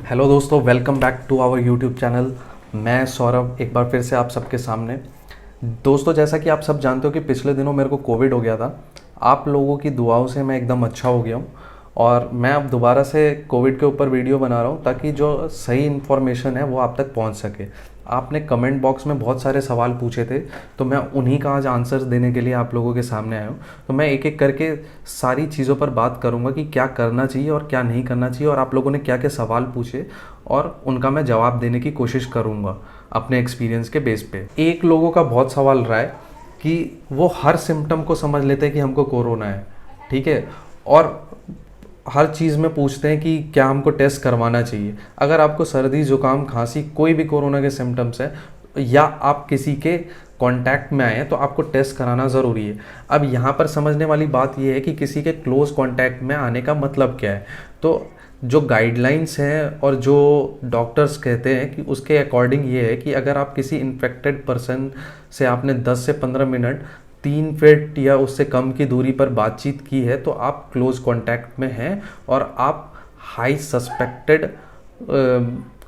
Hello दोस्तों, welcome back to our YouTube channel. मैं सौरभ एक बार फिर से आप सबके सामने। दोस्तों, जैसा कि आप सब जानते हो कि पिछले दिनों मेरे को कोविड हो गया था। आप लोगों की दुआओं से मैं एकदम अच्छा हो गया हूँ और मैं अब दोबारा से कोविड के ऊपर वीडियो बना रहा हूँ ताकि जो सही इन्फॉर्मेशन है वो आप तक पहुँच सके। आपने कमेंट बॉक्स में बहुत सारे सवाल पूछे थे, तो मैं उन्हीं का आज आंसर्स देने के लिए आप लोगों के सामने आया हूँ। तो मैं एक एक करके सारी चीज़ों पर बात करूँगा कि क्या करना चाहिए और क्या नहीं करना चाहिए, और आप लोगों ने क्या क्या सवाल पूछे और उनका मैं जवाब देने की कोशिश करूँगा अपने एक्सपीरियंस के बेस पे। एक लोगों का बहुत सवाल रहा है कि वो हर सिम्टम को समझ लेते हैं कि हमको कोरोना है, ठीक है, और हर चीज़ में पूछते हैं कि क्या हमको टेस्ट करवाना चाहिए। अगर आपको सर्दी जुकाम खांसी कोई भी कोरोना के सिम्टम्स है या आप किसी के कांटेक्ट में आए हैं तो आपको टेस्ट कराना ज़रूरी है। अब यहाँ पर समझने वाली बात यह है कि किसी के क्लोज कांटेक्ट में आने का मतलब क्या है। तो जो गाइडलाइंस हैं और जो डॉक्टर्स कहते हैं कि उसके अकॉर्डिंग ये है कि अगर आप किसी इन्फेक्टेड पर्सन से आपने 10 से 15 मिनट 3 फीट या उससे कम की दूरी पर बातचीत की है तो आप क्लोज कांटेक्ट में हैं और आप हाई सस्पेक्टेड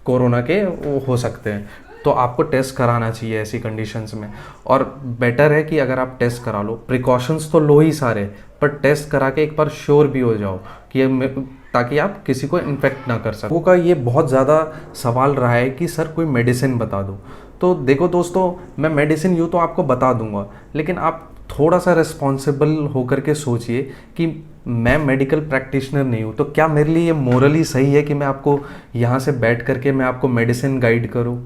कोरोना के हो सकते हैं। तो आपको टेस्ट कराना चाहिए ऐसी कंडीशंस में, और बेटर है कि अगर आप टेस्ट करा लो। प्रिकॉशंस तो लो ही सारे, पर टेस्ट करा के एक बार श्योर भी हो जाओ कि ताकि आप किसी को इन्फेक्ट ना कर सको। का ये बहुत ज़्यादा सवाल रहा है कि सर कोई मेडिसिन बता दो। तो देखो दोस्तों, मैं मेडिसिन यूँ तो आपको बता दूंगा, लेकिन आप थोड़ा सा रिस्पॉन्सिबल होकर के सोचिए कि मैं मेडिकल प्रैक्टिशनर नहीं हूँ, तो क्या मेरे लिए ये मोरली सही है कि मैं आपको यहाँ से बैठ करके मैं आपको मेडिसिन गाइड करूँ?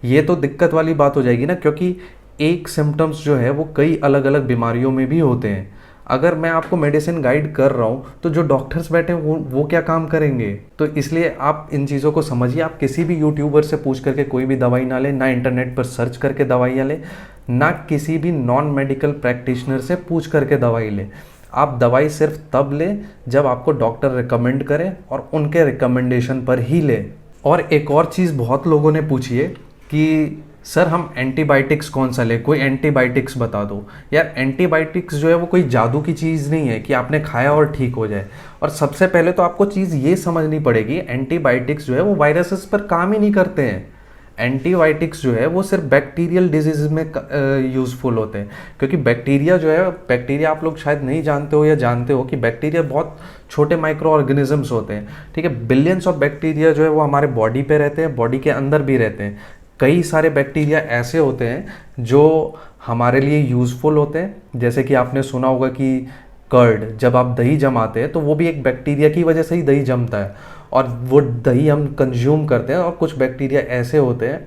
ये तो दिक्कत वाली बात हो जाएगी ना, क्योंकि एक सिम्टम्स जो है वो कई अलग अलग बीमारियों में भी होते हैं। अगर मैं आपको मेडिसिन गाइड कर रहा हूँ तो जो डॉक्टर्स बैठे हैं वो क्या काम करेंगे? तो इसलिए आप इन चीज़ों को समझिए। आप किसी भी यूट्यूबर से पूछ करके कोई भी दवाई ना लें, ना इंटरनेट पर सर्च करके दवाइयाँ लें, ना किसी भी नॉन मेडिकल प्रैक्टिशनर से पूछ करके दवाई लें। आप दवाई सिर्फ तब लें जब आपको डॉक्टर रिकमेंड करें और उनके रिकमेंडेशन पर ही लें। और एक और चीज़ बहुत लोगों ने पूछी है कि सर हम एंटीबायोटिक्स कौन सा लें, कोई एंटीबायोटिक्स बता दो। यार एंटीबायोटिक्स जो है वो कोई जादू की चीज़ नहीं है कि आपने खाया और ठीक हो जाए। और सबसे पहले तो आपको चीज़ ये समझनी पड़ेगी, एंटीबायोटिक्स जो है वो वायरसेस पर काम ही नहीं करते हैं। एंटीबायोटिक्स जो है वो सिर्फ बैक्टीरियल डिजीज में यूज़फुल होते हैं, क्योंकि बैक्टीरिया जो है, बैक्टीरिया आप लोग शायद नहीं जानते हो या जानते हो कि बैक्टीरिया बहुत छोटे माइक्रो ऑर्गेनिजम्स होते हैं, ठीक है। बिलियंस ऑफ बैक्टीरिया जो है वो हमारे बॉडी पे रहते हैं, बॉडी के अंदर भी रहते हैं। कई सारे बैक्टीरिया ऐसे होते हैं जो हमारे लिए यूज़फुल होते हैं, जैसे कि आपने सुना होगा कि कर्ड, जब आप दही जमाते हैं तो वो भी एक बैक्टीरिया की वजह से ही दही जमता है और वो दही हम कंज्यूम करते हैं। और कुछ बैक्टीरिया ऐसे होते हैं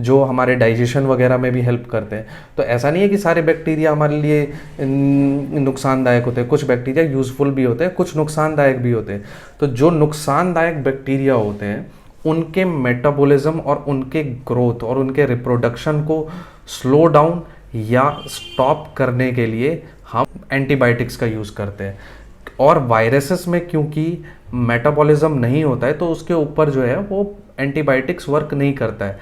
जो हमारे डाइजेशन वगैरह में भी हेल्प करते हैं। तो ऐसा नहीं है कि सारे बैक्टीरिया हमारे लिए नुकसानदायक होते हैं। कुछ बैक्टीरिया यूज़फुल भी होते हैं, कुछ नुकसानदायक भी होते हैं। तो जो नुकसानदायक बैक्टीरिया होते हैं उनके मेटाबॉलिज्म और उनके ग्रोथ और उनके रिप्रोडक्शन को स्लो डाउन या स्टॉप करने के लिए हम एंटीबायोटिक्स का यूज़ करते हैं। और वायरसेस में क्योंकि मेटाबॉलिज्म नहीं होता है तो उसके ऊपर जो है वो एंटीबायोटिक्स वर्क नहीं करता है।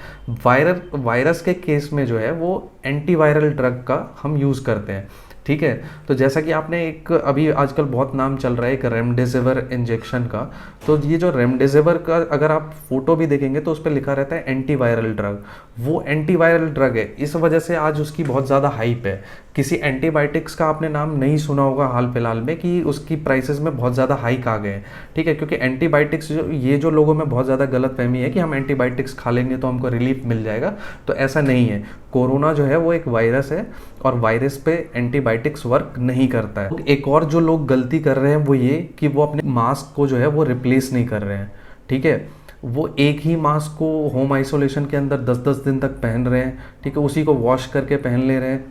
वायरस के केस में जो है वो एंटीवायरल ड्रग का हम यूज़ करते हैं, ठीक है। तो जैसा कि आपने एक अभी आजकल बहुत नाम चल रहा है एक रेमडेसिविर इंजेक्शन का, तो ये जो रेमडेसिविर का अगर आप फोटो भी देखेंगे तो उस पर लिखा रहता है एंटीवायरल ड्रग। वो एंटीवायरल ड्रग है, इस वजह से आज उसकी बहुत ज़्यादा हाइप है। किसी एंटीबायोटिक्स का आपने नाम नहीं सुना होगा हाल फिलहाल में कि उसकी प्राइसेस में बहुत ज़्यादा हाइक आ गए हैं, ठीक है। क्योंकि एंटीबायोटिक्स जो लोगों में बहुत ज़्यादा गलतफहमी है कि हम एंटीबायोटिक्स खा लेंगे तो हमको रिलीफ मिल जाएगा, तो ऐसा नहीं है। कोरोना जो है वो एक वायरस है और वायरस पे एंटीबायोटिक्स वर्क नहीं करता है। एक और जो लोग गलती कर रहे हैं वो ये कि वो अपने मास्क को जो है वो रिप्लेस नहीं कर रहे हैं, ठीक है। वो एक ही मास्क को होम आइसोलेशन के अंदर 10-10 दिन तक पहन रहे हैं, ठीक है, उसी को वॉश करके पहन ले रहे हैं।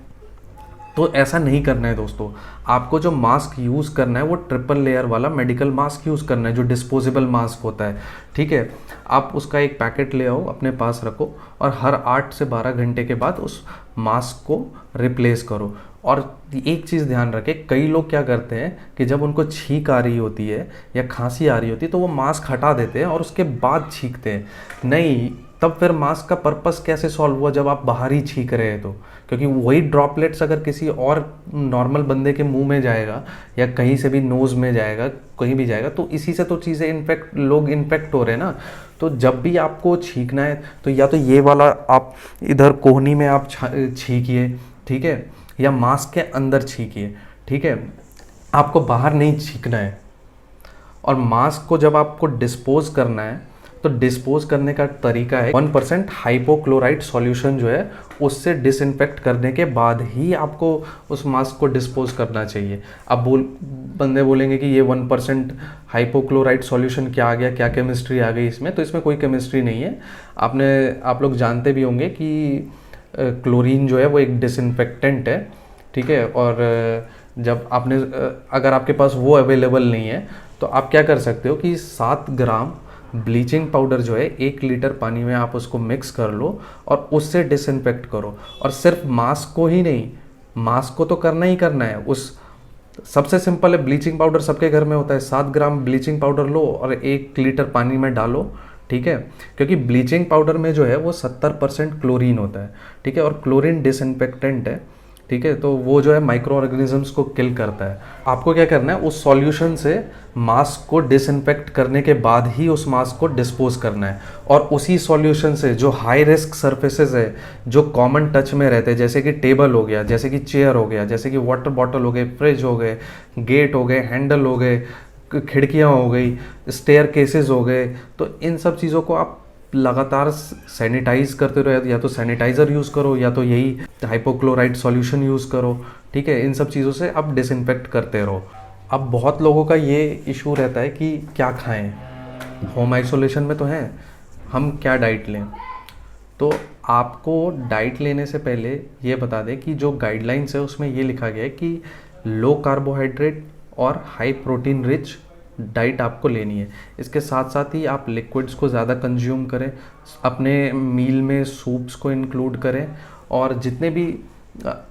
तो ऐसा नहीं करना है दोस्तों। आपको जो मास्क यूज़ करना है वो ट्रिपल लेयर वाला मेडिकल मास्क यूज़ करना है, जो डिस्पोजेबल मास्क होता है, ठीक है। आप उसका एक पैकेट ले आओ, अपने पास रखो और हर 8 से 12 घंटे के बाद उस मास्क को रिप्लेस करो। और एक चीज़ ध्यान रखें, कई लोग क्या करते हैं कि जब उनको छींक आ रही होती है या खांसी आ रही होती है तो वो मास्क हटा देते हैं और उसके बाद छींकते हैं। नहीं, तब फिर मास्क का पर्पस कैसे सॉल्व हुआ जब आप बाहर ही छींक रहे हैं तो, क्योंकि वही ड्रॉपलेट्स अगर किसी और नॉर्मल बंदे के मुंह में जाएगा या कहीं से भी नोज़ में जाएगा, कहीं भी जाएगा, तो इसी से तो चीज़ें इन्फेक्ट, लोग इन्फेक्ट हो रहे हैं ना। तो जब भी आपको छींकना है तो या तो ये वाला आप इधर कोहनी में आप छींकिए, ठीक है, या मास्क के अंदर छींकिए, ठीक है, आपको बाहर नहीं छींकना है। और मास्क को जब आपको डिस्पोज करना है तो डिस्पोज करने का तरीका है 1% हाइपोक्लोराइड सॉल्यूशन जो है उससे डिसइंफेक्ट करने के बाद ही आपको उस मास्क को डिस्पोज करना चाहिए। अब बंदे बोलेंगे कि ये 1% हाइपोक्लोराइड सॉल्यूशन क्या आ गया, क्या केमिस्ट्री आ गई इसमें? तो इसमें कोई केमिस्ट्री नहीं है। आप लोग जानते भी होंगे कि क्लोरीन जो है वो एक डिसइंफेक्टेंट है, ठीक है। और जब अगर आपके पास वो अवेलेबल नहीं है तो आप क्या कर सकते हो कि 7 ग्राम ब्लीचिंग पाउडर जो है 1 लीटर पानी में आप उसको मिक्स कर लो और उससे डिसइंफेक्ट करो। और सिर्फ मास्क को ही नहीं, मास्क को तो करना ही करना है। सबसे सिंपल है, ब्लीचिंग पाउडर सबके घर में होता है। 7 ग्राम ब्लीचिंग पाउडर लो और 1 लीटर पानी में डालो, ठीक है, क्योंकि ब्लीचिंग पाउडर में जो है वो 70% क्लोरीन होता है, ठीक है, और क्लोरीन डिसइंफेक्टेंट है, ठीक है। तो वो जो है माइक्रो ऑर्गेनिजम्स को किल करता है। आपको क्या करना है, उस सॉल्यूशन से मास्क को डिसइंफेक्ट करने के बाद ही उस मास्क को डिस्पोज करना है। और उसी सॉल्यूशन से जो हाई रिस्क सरफेसेस है, जो कॉमन टच में रहते हैं, जैसे कि टेबल हो गया, जैसे कि चेयर हो गया, जैसे कि वाटर बॉटल हो गए, फ्रिज हो गए, गेट हो गए, हैंडल हो गए, खिड़कियाँ हो गई, स्टेयर केसेस हो गए, तो इन सब चीज़ों को आप लगातार सैनिटाइज करते रहो। या तो सैनिटाइज़र यूज़ करो या तो यही हाइपोक्लोराइड सॉल्यूशन यूज़ करो, ठीक है। इन सब चीज़ों से आप डिसइंफेक्ट करते रहो। अब बहुत लोगों का ये इशू रहता है कि क्या खाएं, होम आइसोलेशन में तो हैं, हम क्या डाइट लें। तो आपको डाइट लेने से पहले ये बता दें कि जो गाइडलाइंस है उसमें ये लिखा गया है कि लो कार्बोहाइड्रेट और हाई प्रोटीन रिच डाइट आपको लेनी है। इसके साथ साथ ही आप लिक्विड्स को ज़्यादा कंज्यूम करें, अपने मील में सूप्स को इंक्लूड करें, और जितने भी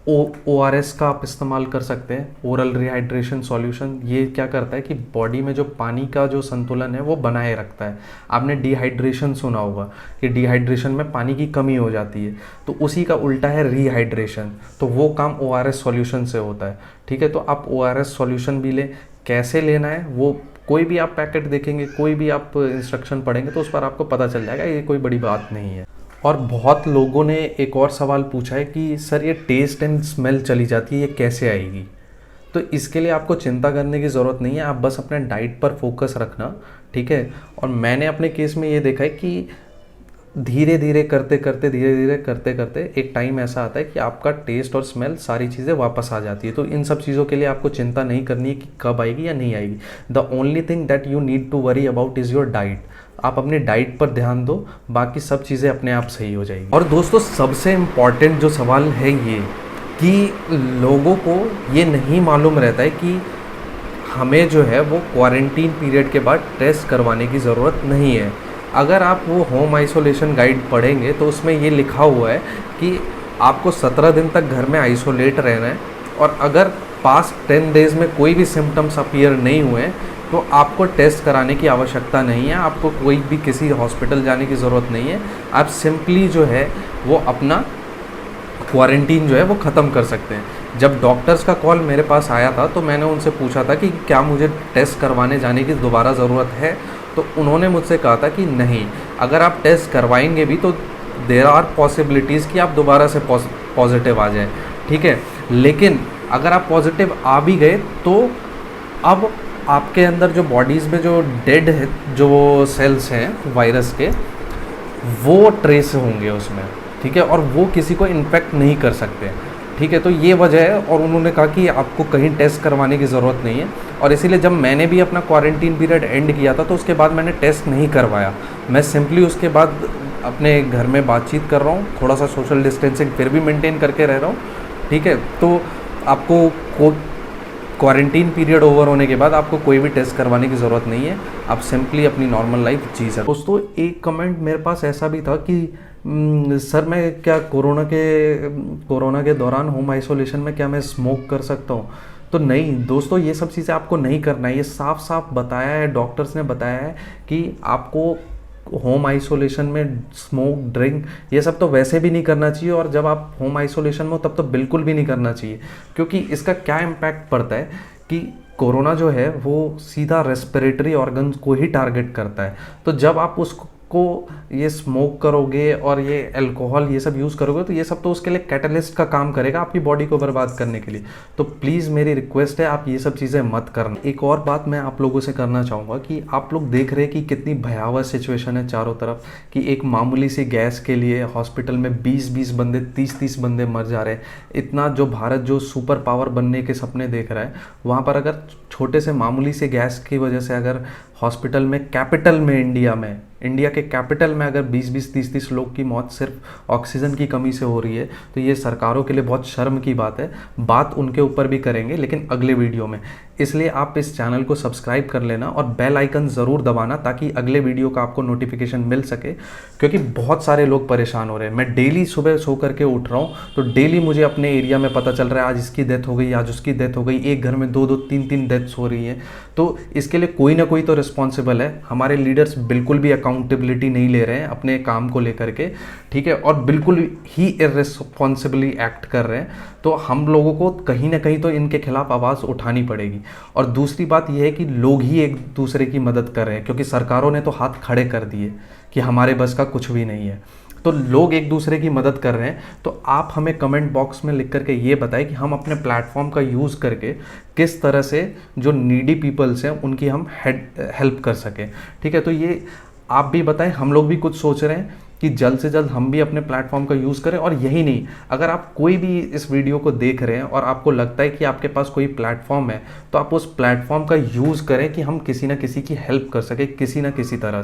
ORS का आप इस्तेमाल कर सकते हैं, ओरल रिहाइड्रेशन सॉल्यूशन। ये क्या करता है कि बॉडी में जो पानी का जो संतुलन है वो बनाए रखता है। आपने डिहाइड्रेशन सुना होगा कि डिहाइड्रेशन में पानी की कमी हो जाती है, तो उसी का उल्टा है रिहाइड्रेशन। तो वो काम ORS सॉल्यूशन से होता है, ठीक है। तो आप ORS सॉल्यूशन भी लें। कैसे लेना है वो कोई भी आप पैकेट देखेंगे, कोई भी आप इंस्ट्रक्शन पढ़ेंगे तो उस पर आपको पता चल जाएगा, ये कोई बड़ी बात नहीं है। और बहुत लोगों ने एक और सवाल पूछा है कि सर ये टेस्ट एंड स्मेल चली जाती है, ये कैसे आएगी? तो इसके लिए आपको चिंता करने की ज़रूरत नहीं है, आप बस अपने डाइट पर फोकस रखना, ठीक है। और मैंने अपने केस में ये देखा है कि धीरे धीरे करते करते एक टाइम ऐसा आता है कि आपका टेस्ट और स्मेल सारी चीज़ें वापस आ जाती है। तो इन सब चीज़ों के लिए आपको चिंता नहीं करनी है कि कब आएगी या नहीं आएगी। The only thing that you need to worry about is your diet. आप अपनी डाइट पर ध्यान दो, बाकी सब चीज़ें अपने आप सही हो जाएगी। और दोस्तों, सबसे इम्पॉर्टेंट जो सवाल है ये कि लोगों को ये नहीं मालूम रहता है कि हमें जो है वो क्वारंटीन पीरियड के बाद टेस्ट करवाने की ज़रूरत नहीं है। अगर आप वो होम आइसोलेशन गाइड पढ़ेंगे तो उसमें ये लिखा हुआ है कि आपको 17 दिन तक घर में आइसोलेट रहना है, और अगर पास्ट 10 डेज़ में कोई भी सिम्टम्स अपीयर नहीं हुए तो आपको टेस्ट कराने की आवश्यकता नहीं है। आपको कोई भी किसी हॉस्पिटल जाने की ज़रूरत नहीं है। आप सिंपली जो है वो अपना क्वारंटीन जो है वो ख़त्म कर सकते हैं। जब डॉक्टर्स का कॉल मेरे पास आया था तो मैंने उनसे पूछा था कि क्या मुझे टेस्ट करवाने जाने की दोबारा ज़रूरत है, तो उन्होंने मुझसे कहा था कि नहीं, अगर आप टेस्ट करवाएंगे भी तो देयर आर पॉसिबिलिटीज़ कि आप दोबारा से पॉजिटिव आ जाए, ठीक है। लेकिन अगर आप पॉजिटिव आ भी गए तो अब आपके अंदर जो बॉडीज़ में जो डेड है, जो सेल्स हैं वायरस के, वो ट्रेस होंगे उसमें, ठीक है, और वो किसी को इन्फेक्ट नहीं कर सकते, ठीक है। तो ये वजह है, और उन्होंने कहा कि आपको कहीं टेस्ट करवाने की ज़रूरत नहीं है। और इसीलिए जब मैंने भी अपना क्वारंटीन पीरियड एंड किया था तो उसके बाद मैंने टेस्ट नहीं करवाया। मैं सिंपली उसके बाद अपने घर में बातचीत कर रहा हूँ, थोड़ा सा सोशल डिस्टेंसिंग फिर भी मेंटेन करके रह रहा हूँ, ठीक है। तो आपको क्वारंटीन पीरियड ओवर होने के बाद आपको कोई भी टेस्ट करवाने की ज़रूरत नहीं है। आप सिंपली अपनी नॉर्मल लाइफ जी सकते। दोस्तों, एक कमेंट मेरे पास ऐसा भी था कि सर मैं क्या कोरोना के दौरान होम आइसोलेशन में क्या मैं स्मोक कर सकता हूँ? तो नहीं दोस्तों, ये सब चीज़ें आपको नहीं करना है। ये साफ साफ बताया है, डॉक्टर्स ने बताया है कि आपको होम आइसोलेशन में स्मोक ड्रिंक ये सब तो वैसे भी नहीं करना चाहिए, और जब आप होम आइसोलेशन में हो तब तो बिल्कुल भी नहीं करना चाहिए, क्योंकि इसका क्या इम्पैक्ट पड़ता है कि कोरोना जो है वो सीधा रेस्पिरेटरी ऑर्गन्स को ही टारगेट करता है। तो जब आप उसको ये स्मोक करोगे और ये अल्कोहल ये सब यूज़ करोगे तो ये सब तो उसके लिए कैटलिस्ट का काम करेगा आपकी बॉडी को बर्बाद करने के लिए। तो प्लीज़ मेरी रिक्वेस्ट है आप ये सब चीज़ें मत करना। एक और बात मैं आप लोगों से करना चाहूँगा कि आप लोग देख रहे हैं कि कितनी भयावह सिचुएशन है चारों तरफ, कि एक मामूली सी गैस के लिए हॉस्पिटल में 20-20 बंदे 30-30 बंदे मर जा रहे हैं। इतना जो भारत जो सुपर पावर बनने के सपने देख रहा है, वहाँ पर अगर छोटे से मामूली से गैस की वजह से अगर हॉस्पिटल में कैपिटल में इंडिया के कैपिटल में अगर 20-20 30-30 लोग की मौत सिर्फ ऑक्सीजन की कमी से हो रही है, तो ये सरकारों के लिए बहुत शर्म की बात है। बात उनके ऊपर भी करेंगे लेकिन अगले वीडियो में, इसलिए आप इस चैनल को सब्सक्राइब कर लेना और बेल आइकन ज़रूर दबाना ताकि अगले वीडियो का आपको नोटिफिकेशन मिल सके, क्योंकि बहुत सारे लोग परेशान हो रहे हैं। मैं डेली सुबह सो करके उठ रहा हूँ तो डेली मुझे अपने एरिया में पता चल रहा है आज इसकी डेथ हो गई, आज उसकी डेथ हो गई, एक घर में 2-2 3-3 डेथ्स हो रही हैं। तो इसके लिए कोई ना कोई तो रिस्पॉन्सिबल है। हमारे लीडर्स बिल्कुल भी अकाउंटेबिलिटी नहीं ले रहे हैं अपने काम को लेकर के, ठीक है, और बिल्कुल ही इर्रेस्पॉन्सिबली एक्ट कर रहे हैं। तो हम लोगों को कहीं ना कहीं तो इनके खिलाफ आवाज़ उठानी पड़ेगी। और दूसरी बात यह है कि लोग ही एक दूसरे की मदद कर रहे हैं, क्योंकि सरकारों ने तो हाथ खड़े कर दिए कि हमारे बस का कुछ भी नहीं है। तो लोग एक दूसरे की मदद कर रहे हैं। तो आप हमें कमेंट बॉक्स में लिख करके ये बताएं कि हम अपने प्लेटफॉर्म का यूज़ करके किस तरह से जो नीडी पीपल्स हैं उनकी हम हेल्प कर सकें, ठीक है। तो ये आप भी बताएं, हम लोग भी कुछ सोच रहे हैं कि जल्द से जल्द हम भी अपने प्लेटफॉर्म का यूज़ करें। और यही नहीं, अगर आप कोई भी इस वीडियो को देख रहे हैं और आपको लगता है कि आपके पास कोई प्लेटफॉर्म है, तो आप उस प्लेटफॉर्म का यूज़ करें कि हम किसी ना किसी की हेल्प कर सकें किसी ना किसी तरह से।